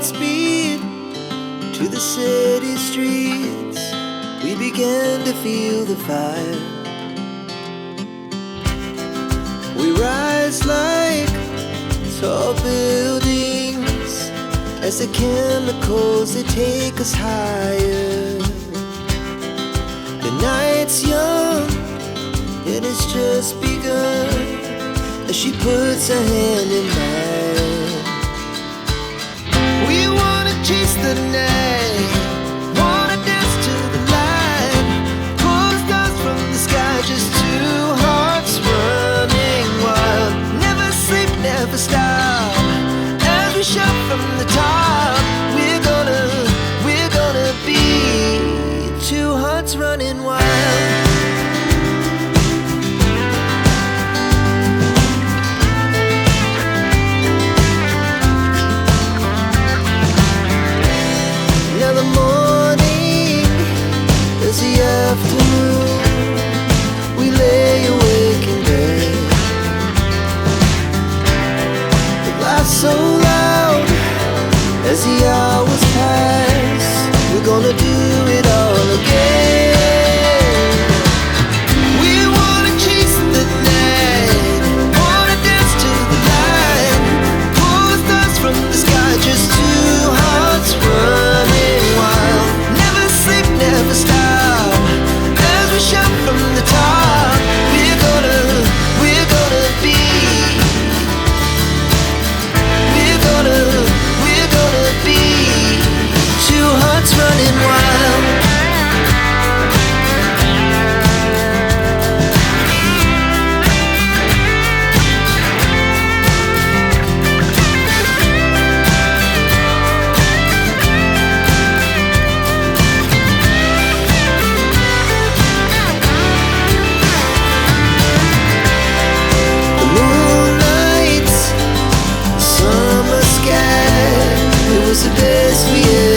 Godspeed to the city streets. We began to feel the fire. We rise like tall buildings as the chemicals, they take us higher. The night's young and it's just begun as she puts her hand in mine. We wanna chase the night, wanna dance to the light, pull the stars from the sky, just two hearts running wild. Never sleep, never stop, as we shout from the top. We're gonna be two hearts running wild. The morning is the afternoon. We lay awake in bed. The laughs so loud as the hours pass. We're gonna do it all again. We wanna chase the night, wanna dance to the light, pull the stars from the sky, just two hearts running. Never stop, as we shout from the top. We're gonna be, we're gonna be two hearts running wild. It was the best we ever